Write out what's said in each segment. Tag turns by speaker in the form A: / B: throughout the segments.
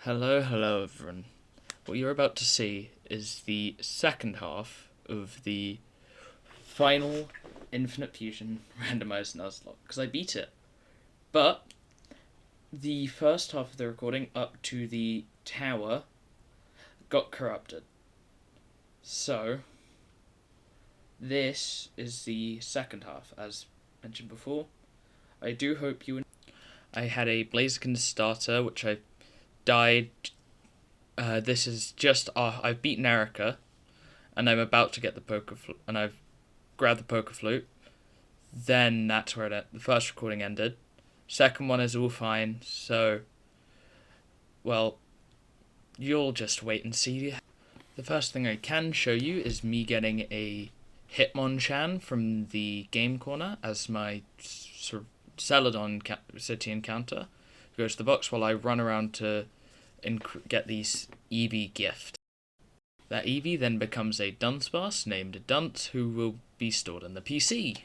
A: Hello everyone. What you're about to see is the second half of the final Infinite Fusion randomized nuzlocke, because I beat it. But the first half of the recording up to the tower got corrupted. So, this is the second half, as mentioned before. I do hope you. I had a Blaziken starter, which I died. This is just I've beaten Erica, and I'm about to get the poker flute, and I've grabbed the poker flute. Then that's where the first recording ended. Second one is all fine. So, well, you'll just wait and see. The first thing I can show you is me getting a Hitmonchan from the game corner as my sort of Celadon city encounter. Goes to the box while I run around to get these Eevee gift. That Eevee then becomes a Dunsparce named Dunce, who will be stored in the PC.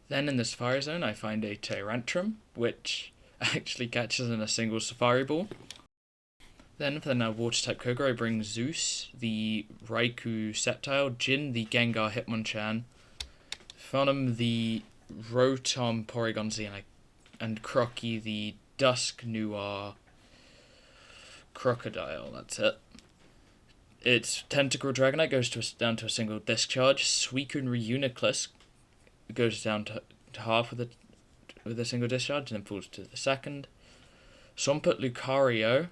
A: Then in the Safari Zone I find a Tyrantrum, which actually catches in a single Safari Ball. Then for the Water type Koga I bring Zeus, the Raikou Sceptile, Jin the Gengar Hitmonchan, Phonom the Rotom Porygon-Z, and Crocky the Dusk Noir Crocodile. That's it. Its Tentacle Dragonite goes down to a single discharge. Suicune Reuniclus goes down to half with a single discharge and then falls to the second. Swampert Lucario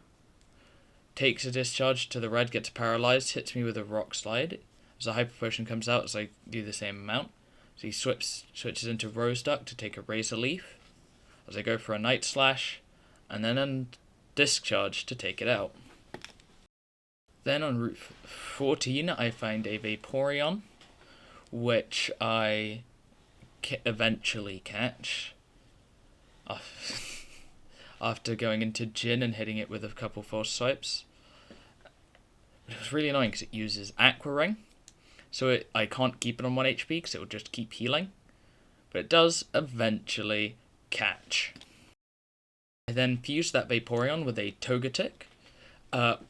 A: takes a discharge to the red, gets paralyzed, hits me with a Rock Slide. As a Hyper Potion comes out, as I do the same amount. So he switches into Rose Duck to take a Razor Leaf. As I go for a Night Slash, and then a discharge to take it out. Then on Route 14 I find a Vaporeon, which I eventually catch after going into Jin and hitting it with a couple false swipes. It was really annoying because it uses Aqua Ring, so I can't keep it on 1 HP because it will just keep healing, but it does eventually catch. I then fused that Vaporeon with a Togetic,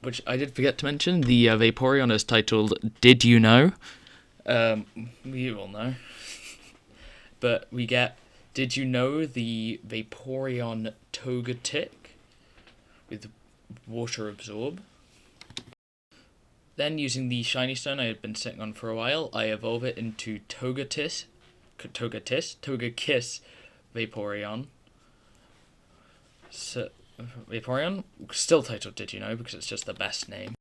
A: which I did forget to mention. The Vaporeon is titled Did You Know? You all know. But we get Did You Know the Vaporeon Togetic with Water Absorb. Then using the Shiny Stone I had been sitting on for a while, I evolve it into Togekiss Vaporeon. So, Vaporeon, still titled Did You Know, because it's just the best name.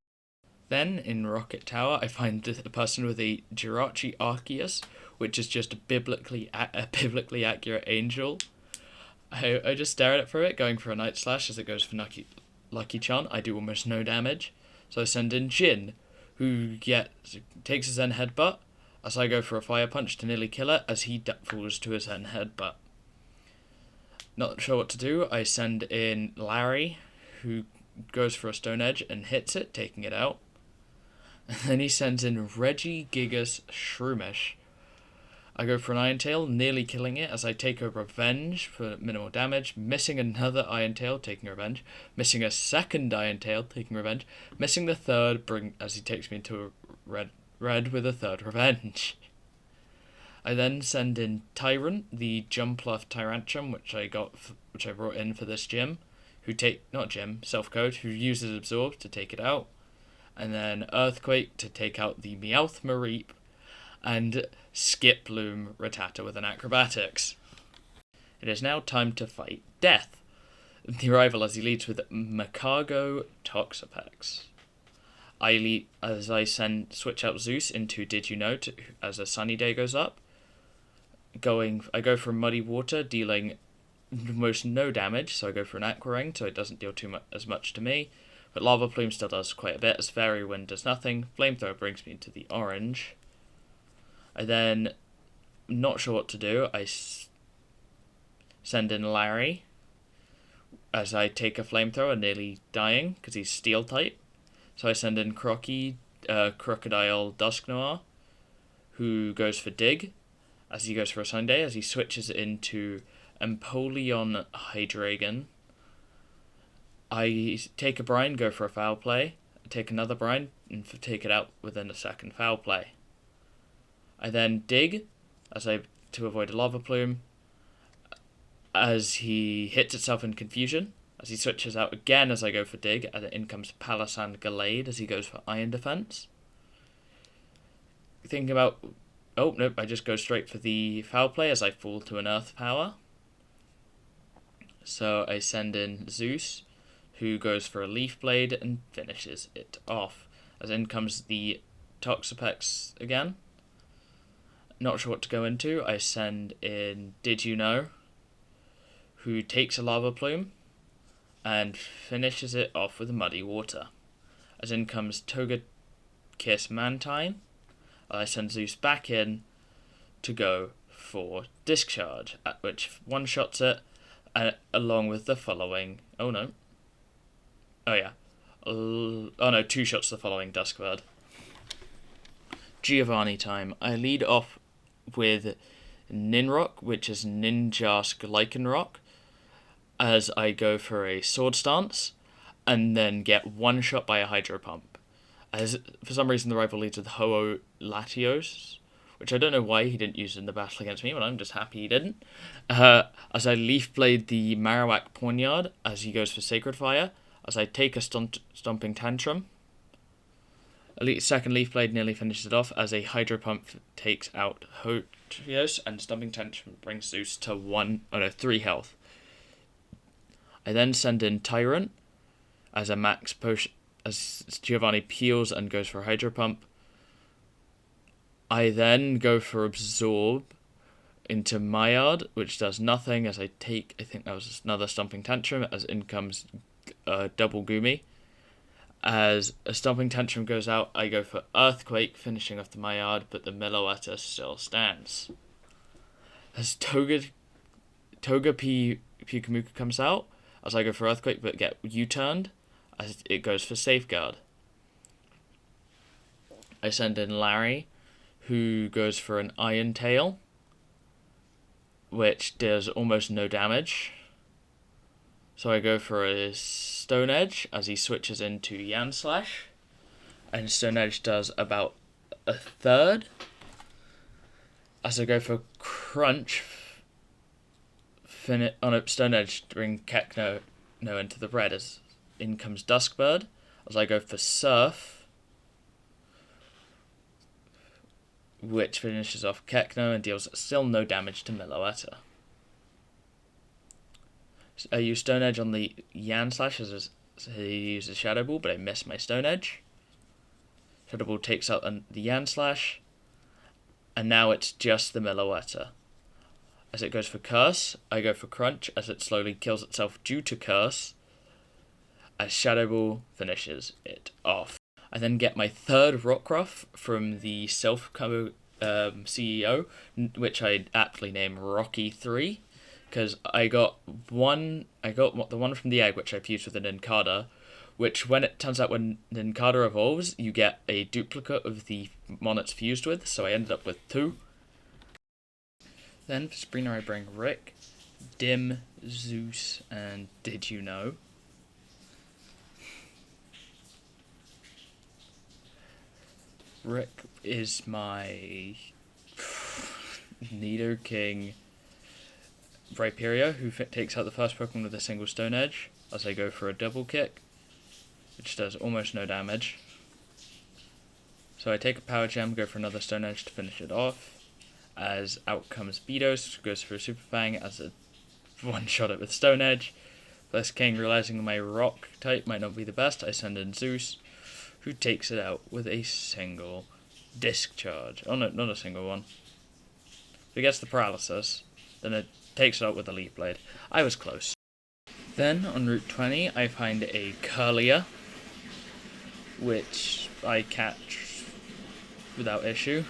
A: Then, in Rocket Tower, I find the person with a Jirachi Arceus, which is just a biblically accurate angel. I just stare at it for it, going for a Night Slash as it goes for Lucky Charm. I do almost no damage. So I send in Jin, who takes a Zen Headbutt, as I go for a Fire Punch to nearly kill it, as he falls to his Zen Headbutt. Not sure what to do, I send in Larry, who goes for a Stone Edge and hits it, taking it out. And then he sends in Regigigas Shroomish. I go for an Iron Tail, nearly killing it, as I take a Revenge for minimal damage, missing another Iron Tail, taking revenge, missing a second Iron Tail, taking revenge, missing the third, as he takes me into a red with a third Revenge. I then send in Tyrant, the Jumpluff Tyrantrum, which I brought in for this gym, Self-Code, who uses Absorb to take it out, and then Earthquake to take out the Meowth Mareep, and Skiploom Rattata with an Acrobatics. It is now time to fight Death, the rival, as he leads with Macago Toxapex. Switch out Zeus into Did You Know as a Sunny Day goes up. I go for Muddy Water, dealing almost no damage, so I go for an Aqua Ring, so it doesn't deal as much to me. But Lava Plume still does quite a bit, as Fairy Wind does nothing. Flamethrower brings me into the orange. I then, not sure what to do, I send in Larry, as I take a Flamethrower, nearly dying, because he's Steel type. So I send in Crocky, Crocodile Dusknoir, who goes for Dig, as he goes for a Sunday, as he switches into Empoleon Hydreigon, I take a brine, go for a foul play, take another brine, and take it out within a second foul play. I then dig to avoid a lava plume as he hits itself in confusion, as he switches out again as I go for dig, and in comes Palisand Gallade as he goes for iron defense. Thinking about... Oh, nope, I just go straight for the foul play as I fall to an earth power. So I send in Zeus, who goes for a leaf blade and finishes it off. As in comes the Toxapex again. Not sure what to go into. I send in Did You Know, who takes a lava plume and finishes it off with muddy water. As in comes Togekiss Mantine. I send Zeus back in to go for Discharge, at which one-shots it, along with the following... Oh no. Oh yeah. Oh no, two shots the following Duskbird. Giovanni time. I lead off with Ninrock, which is Ninjask Lycanroc, as I go for a Sword Stance, and then get one shot by a Hydro Pump. As for some reason the rival leads with Ho-Oh Latios, which I don't know why he didn't use in the battle against me, but I'm just happy he didn't. As I Leaf Blade the Marowak Poniard, as he goes for Sacred Fire, as I take a Stomping Tantrum. Second Leaf Blade nearly finishes it off, as a Hydro Pump takes out Hotios, and Stomping Tantrum brings Zeus to 3 health. I then send in Tyrant, as a max potion, as Giovanni peels and goes for a Hydro Pump. I then go for Absorb into Myard, which does nothing, as I think that was another Stomping Tantrum, as in comes double Gumi. As a Stomping Tantrum goes out, I go for Earthquake, finishing off the Myard, but the Meloetta still stands. As Togepi Pikamuka comes out, as I go for Earthquake, but get U-turned, as it goes for Safeguard. I send in Larry, who goes for an Iron Tail, which does almost no damage. So I go for a Stone Edge as he switches into Yan Slash, and Stone Edge does about a third. As I go for Crunch, Stone Edge bring Kekno into the red, as in comes Duskbird. As I go for Surf, which finishes off Kekno and deals still no damage to Meloetta. I use Stone Edge on the Yan Slash as he uses Shadow Ball, but I miss my Stone Edge. Shadow Ball takes out the Yan Slash, and now it's just the Meloetta. As it goes for Curse, I go for Crunch as it slowly kills itself due to Curse, as Shadow Ball finishes it off. I then get my third Rockruff from the Self-Co CEO, which I aptly name Rocky 3, because I got the one from the egg, which I fused with a Nincada, which turns out when Nincada evolves, you get a duplicate of the mon it's fused with, so I ended up with 2. Then for Sabrina I bring Rick, Dim, Zeus, and Did You Know. Rick is my Nidoking Rhyperior, who takes out the first Pokemon with a single Stone Edge, as I go for a Double Kick, which does almost no damage. So I take a Power Gem, go for another Stone Edge to finish it off, as out comes Beatos, goes for a Super Fang, as a one-shot it with Stone Edge. First King, realizing my Rock type might not be the best, I send in Zeus, who takes it out with a single Discharge. Oh no, not a single one. If it gets the Paralysis, then it takes it out with a Leaf Blade. I was close. Then, on Route 20, I find a Curlier, which I catch without issue,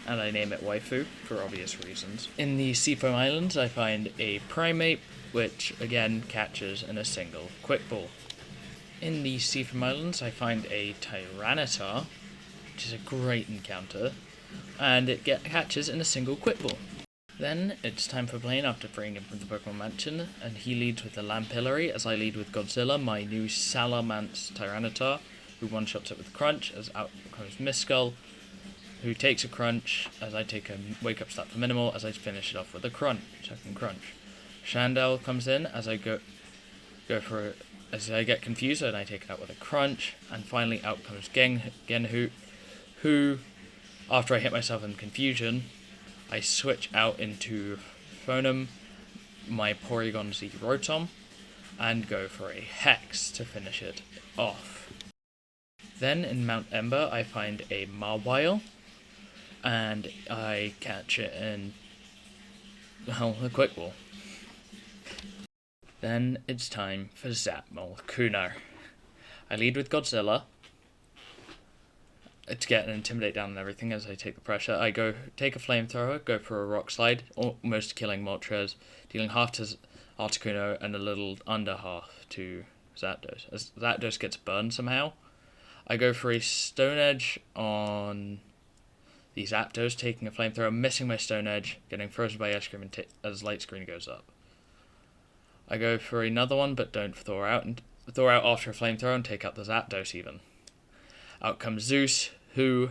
A: and I name it Waifu, for obvious reasons. In the Seafoam Islands, I find a Primeape, which again catches in a single Quick Ball. In the Seafoam Islands, I find a Tyranitar, which is a great encounter, and it catches in a single Quick Ball. Then it's time for Blaine after freeing him from the Pokemon Mansion, and he leads with the Lampillary as I lead with Godzilla, my new Salamence Tyranitar, who one-shots it with Crunch, as out comes Miskull, who takes a Crunch, as I take a Wake-Up Stat for Minimal, as I finish it off with a second Crunch. Shandell comes in as I go for as I get confused and I take it out with a Crunch, and finally out comes Genhoot, who, after I hit myself in confusion, I switch out into Phonum, my Porygon Z Rotom, and go for a Hex to finish it off. Then in Mount Ember I find a Mawile, and I catch it in, well, a Quick Ball. Then it's time for Zapmol Kuno. I lead with Godzilla to get an Intimidate down and everything as I take the pressure. I go take a Flamethrower, go for a Rock Slide, almost killing Moltres, dealing half to Articuno and a little under half to Zapdos. As Zapdos gets burned somehow, I go for a Stone Edge on the Zapdos, taking a Flamethrower, missing my Stone Edge, getting frozen by Ice Cream as Light Screen goes up. I go for another one, but don't thaw out after a Flamethrower and take out the Zapdos even. Out comes Zeus, who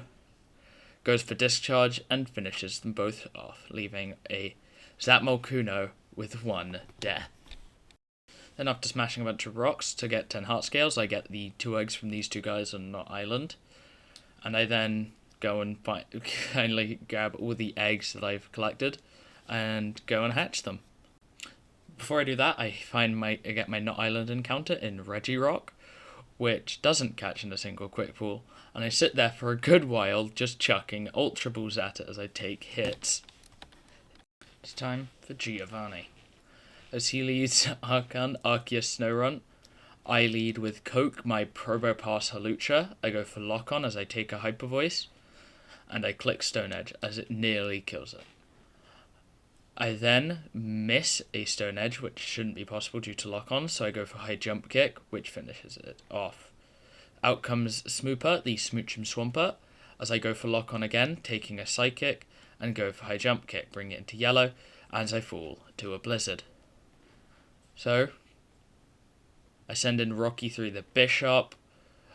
A: goes for Discharge and finishes them both off, leaving a Zapmol Kuno with 1 death. Then after smashing a bunch of rocks to get 10 heart scales, I get the 2 eggs from these 2 guys on Knot Island. And I then go and kindly grab all the eggs that I've collected and go and hatch them. Before I do that, I get my Knot Island encounter in Regirock, which doesn't catch in a single Quick Ball, and I sit there for a good while just chucking Ultra Balls at it as I take hits. It's time for Giovanni. As he leads Archon, Arceus Snorunt, I lead with Coke, my Probopass Hawlucha. I go for Lock On as I take a Hyper Voice, and I click Stone Edge as it nearly kills it. I then miss a Stone Edge, which shouldn't be possible due to Lock On, so I go for High Jump Kick, which finishes it off. Out comes Smooper, the Smoochum Swampert, as I go for Lock On again, taking a Psychic, and go for High Jump Kick, bringing it into yellow, as I fall to a Blizzard. So, I send in Rocky through the Bishop,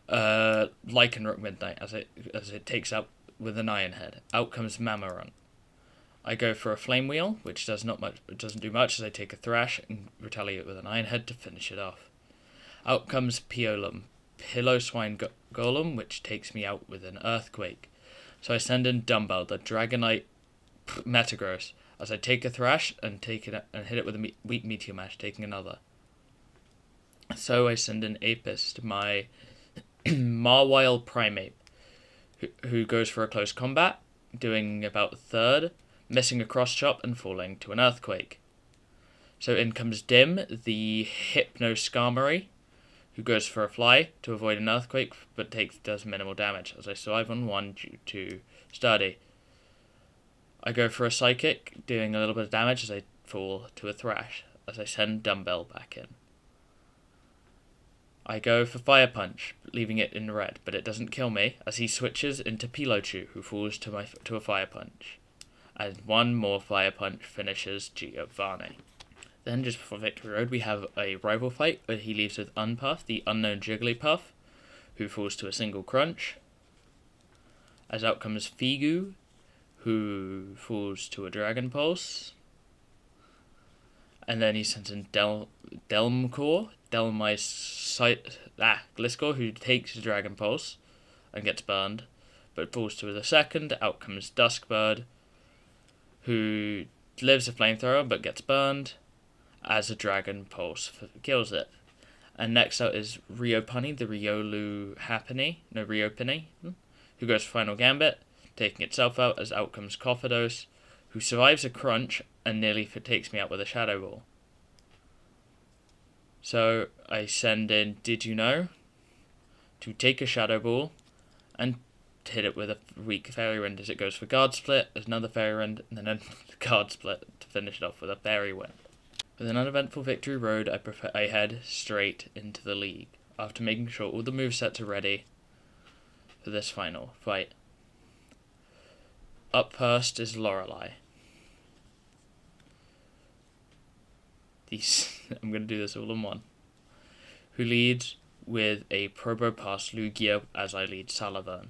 A: Lycanroc Midnight, as it takes out with an Iron Head. Out comes Mammorant. I go for a Flame Wheel, which doesn't do much as I take a Thrash and retaliate with an Iron Head to finish it off. Out comes Piolum, Pillow Swine Golem, which takes me out with an Earthquake. So I send in Dumbbell, the Dragonite Metagross, as I take a Thrash and hit it with a weak Meteor Mash, taking another. So I send in Apis, my Mawile Primate, who goes for a close combat, doing about a third, missing a Cross Chop and falling to an Earthquake. So in comes Dim, the Hypno Skarmory, who goes for a Fly to avoid an Earthquake, but does minimal damage, as I survive on 1 due to Sturdy. I go for a Psychic, doing a little bit of damage as I fall to a Thrash, as I send Dumbbell back in. I go for Fire Punch, leaving it in red, but it doesn't kill me, as he switches into Pilochu, who falls to a Fire Punch. And 1 more Fire Punch finishes Giovanni. Then, just before Victory Road, we have a rival fight where he leaves with Unpuff, the unknown Jigglypuff, who falls to a single Crunch. As out comes Figu, who falls to a Dragon Pulse. And then he sends in Gliscor, who takes the Dragon Pulse and gets burned, but falls to the second. Out comes Duskbird, who lives a Flamethrower but gets burned as a Dragon Pulse kills it. And next out is Riopuni, the Riopini, who goes for Final Gambit, taking itself out as out comes Coffados, who survives a Crunch and nearly takes me out with a Shadow Ball. So I send in Did You Know to take a Shadow Ball and hit it with a weak Fairy Wind as it goes for Guard Split, as another Fairy Wind, and then a Guard Split to finish it off with a Fairy Wind. With an uneventful Victory Road, I head straight into the league, after making sure all the movesets are ready for this final fight. Up first is Lorelei. I'm going to do this all in one. Who leads with a Probopass Lugia as I lead Salavern.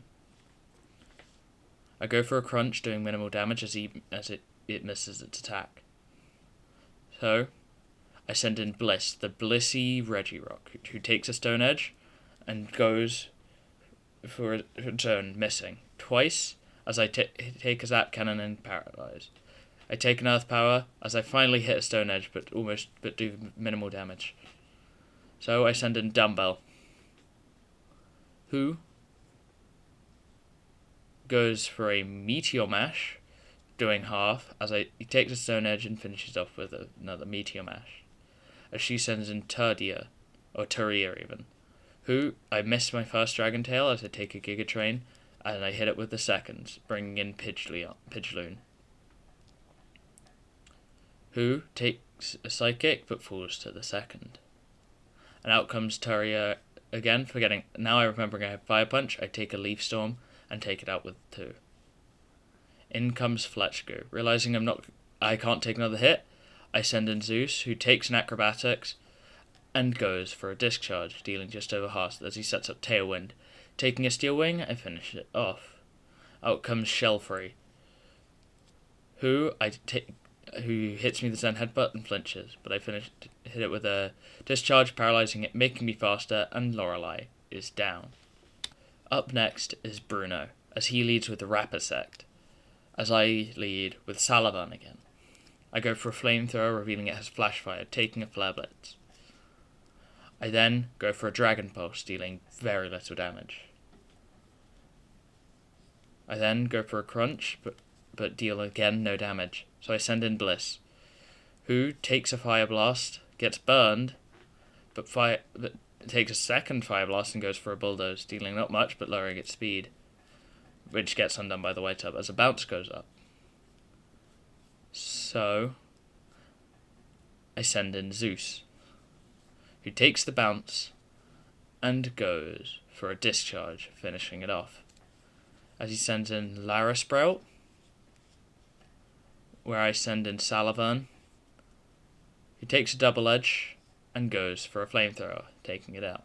A: I go for a crunch, doing minimal damage as it misses its attack. So, I send in Bliss, the Blissey Regirock, who takes a Stone Edge and goes for a turn, missing twice as I take a Zap Cannon and paralyze. I take an Earth Power as I finally hit a Stone Edge, but do minimal damage. So I send in Dumbbell, who goes for a Meteor Mash, doing half as he takes a Stone Edge and finishes off with another Meteor Mash. As she sends in Turdia, or Turia even, who I miss my first Dragon Tail as I take a Giga Train, and I hit it with the second, bringing in Pidgeloon, who takes a Psychic but falls to the second. And out comes Turia again, forgetting. Now I remember I have Fire Punch, I take a Leaf Storm and take it out with 2. In comes Fletchgoo. Realizing I can't take another hit, I send in Zeus, who takes an Acrobatics and goes for a Discharge, dealing just over half as he sets up Tailwind. Taking a Steel Wing, I finish it off. Out comes Shellfree, who hits me the Zen Headbutt and flinches, but I hit it with a Discharge, paralyzing it, making me faster, and Lorelei is down. Up next is Bruno, as he leads with the Rapisect, as I lead with Salavern again. I go for a Flamethrower, revealing it has Flash Fire, taking a Flare Blitz. I then go for a Dragon Pulse, dealing very little damage. I then go for a Crunch, but deal again no damage, so I send in Bliss, who takes a Fire Blast, gets burned, but takes a second Fire Blast and goes for a Bulldoze, dealing not much but lowering its speed, which gets undone by the White Tub as a bounce goes up. So I send in Zeus, who takes the bounce and goes for a Discharge, finishing it off. As he sends in Lara Sprout, where I send in Salavern, who takes a Double Edge and goes for a Flamethrower, taking it out.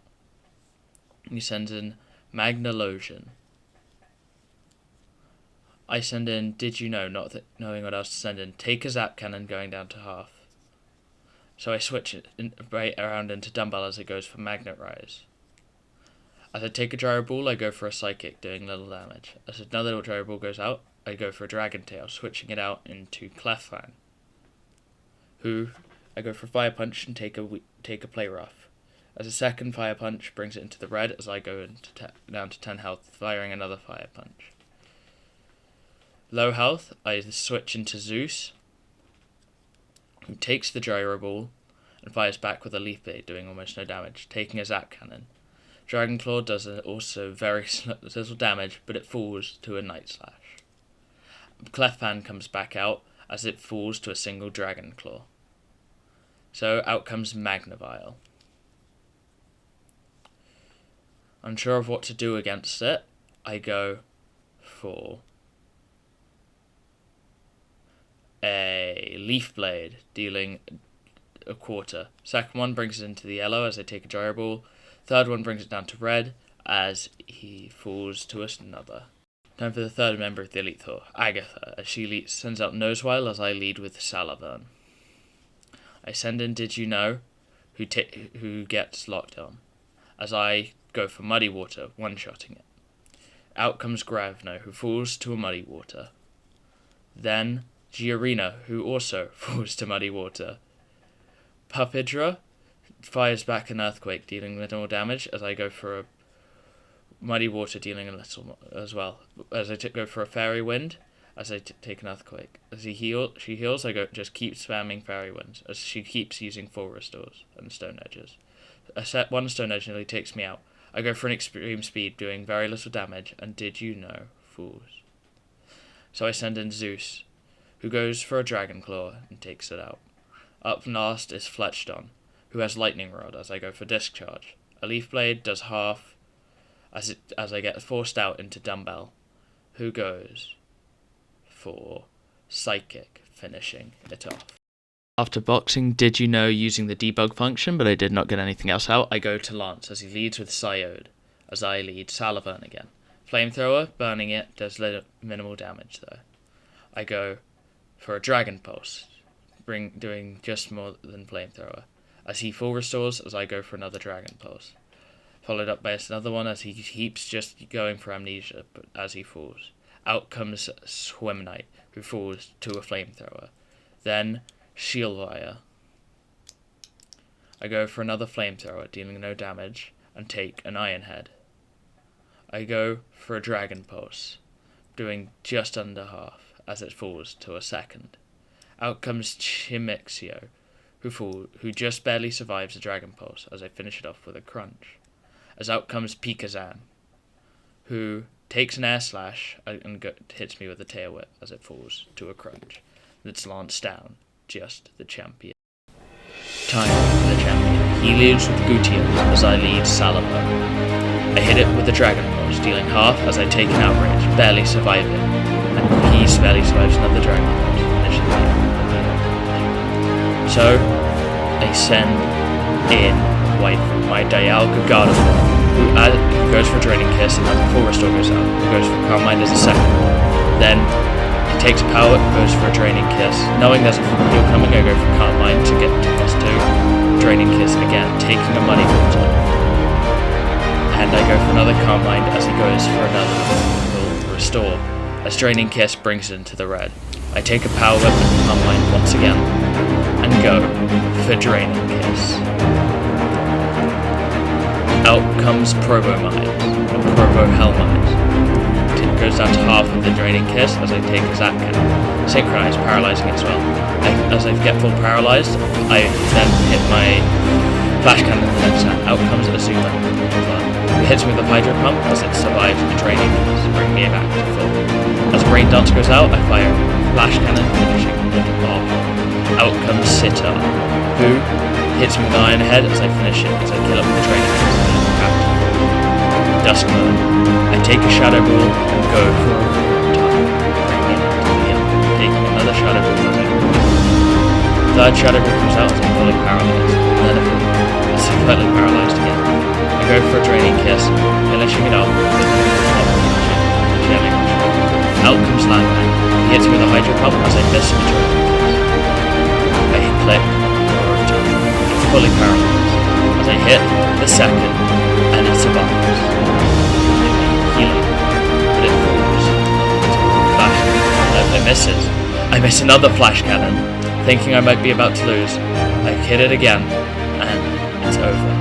A: He sends in Magnalosion. I send in Did You Know, not knowing what else to send in, take a Zap Cannon going down to half. So I switch it right around into Dumbbell as it goes for Magnet Rise. As I take a Gyro Ball, I go for a Psychic, doing little damage. As another little Gyro Ball goes out, I go for a Dragon Tail, switching it out into Clefang, who I go for Fire Punch and take a Play Rough. As a second Fire Punch brings it into the red as I go down to 10 health, firing another Fire Punch. Low health, I switch into Zeus, who takes the Gyro Ball and fires back with a Leaf Blade, doing almost no damage, taking a Zap Cannon. Dragon Claw does also very little damage, but it falls to a Night Slash. Clefang comes back out as it falls to a single Dragon Claw. So out comes Magnavile. Unsure of what to do against it, I go for a Leaf Blade, dealing a quarter. Second one brings it into the yellow as I take a Gyro Ball. Third one brings it down to red as he falls to another. Time for the third member of the Elite Four, Agatha, as she sends out Nosewile as I lead with Salavern. I send in Did You Know, who gets locked on, as I go for Muddy Water, one-shotting it. Out comes Gravno, who falls to a Muddy Water. Then Giorina, who also falls to Muddy Water. Pupidra fires back an Earthquake, dealing little damage, as I go for a Muddy Water, dealing a little as well. As I go for a Fairy Wind, as I take an Earthquake. As she heals, I just keep spamming Fairy Winds, as she keeps using full restores and Stone Edges. One Stone Edge nearly takes me out. I go for an Extreme Speed, doing very little damage, and Did You Know falls. So I send in Zeus, who goes for a Dragon Claw and takes it out. Up last is Fletchdon, who has Lightning Rod as I go for Discharge. A Leaf Blade does half as I get forced out into Dumbbell, who goes for Psychic, finishing it off. After boxing Did You Know using the debug function, but I did not get anything else out, I go to Lance as he leads with Psyode, as I lead Salaburn again. Flamethrower, burning it, does minimal damage though. I go for a Dragon Pulse, doing just more than Flamethrower, as he full restores as I go for another Dragon Pulse. Followed up by another one as he keeps just going for Amnesia, but as he falls. Out comes Swim Knight, who falls to a Flamethrower. Then Shield Wire. I go for another Flamethrower, dealing no damage, and take an Iron Head. I go for a Dragon Pulse, doing just under half, as it falls to a second. Out comes Chimixio, who just barely survives a Dragon Pulse, as I finish it off with a Crunch. As out comes Pikazan, who takes an Air Slash and hits me with a Tail Whip as it falls to a Crunch. That's Lance down, just the champion. Time for the champion. He leads with Gutian as I lead Salaburn. I hit it with the Dragon Pulse, dealing half as I take an Outrage, barely surviving, and he barely survives another Dragon Pulse, finishing the end. So, I send in Waifu, my Dialga Gardevoir, who goes for Draining Kiss, and then the full restore goes out, who goes for Calm Mind as a second. Then, he takes power, goes for a Draining Kiss. Knowing there's a heal coming, I go for Calm Mind to get to +2. Draining Kiss again, taking a Money Water. And I go for another Calm Mind as he goes for another full restore, as Draining Kiss brings it into the red. I take a Power Whip and Calm Mind once again, and go for Draining Kiss. Out comes Probomide, or Probo Hellmide. It goes down to half of the Draining Kiss as I take a Zapcan. Synchronize, paralyzing as well. As I get full paralyzed, I then hit my Flash Cannon the next time. Out comes Azuma. It hits me with a Hydro Pump as it survives the Draining Kiss, bringing me back to full. As Brain Dance goes out, I fire Flash Cannon, finishing it off. Out comes Sitar, who hits me with an Iron Head as I finish it, as I kill it with the Draining Kiss. Duskmoon. I take a Shadow Ball and go for a time, bringing it to the end, taking another Shadow Ball as I go. Third Shadow Ball comes out as I'm fully paralyzed, and then it's completely paralyzed again. I go for a Draining Kiss, finishing it off with a Jelly Rush. Out comes Landman. He hits me with a Hydro Pump as I miss a Draining Kiss. I click for a time, fully paralyzed, as I hit the second, and it survives. Healing, but it falls. Flash. No, it misses. I miss another Flash Cannon, thinking I might be about to lose. I hit it again, and it's over.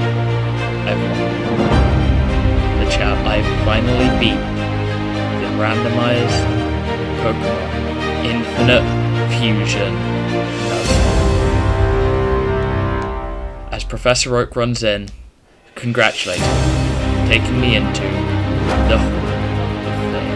A: I've won. The chat. I finally beat the randomized Pokémon Infinite Fusion Nuzlocke. As Professor Oak runs in, congratulating me, taking me into the Hall of Fame.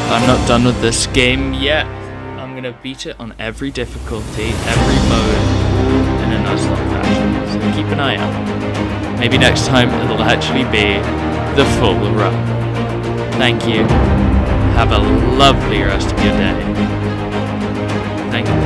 A: I'm not done with this game yet. I'm gonna beat it on every difficulty, every mode, in a Nuzlocke fashion, so keep an eye out. Maybe next time it'll actually be the full run. Thank you. Have a lovely rest of your day. Thank you.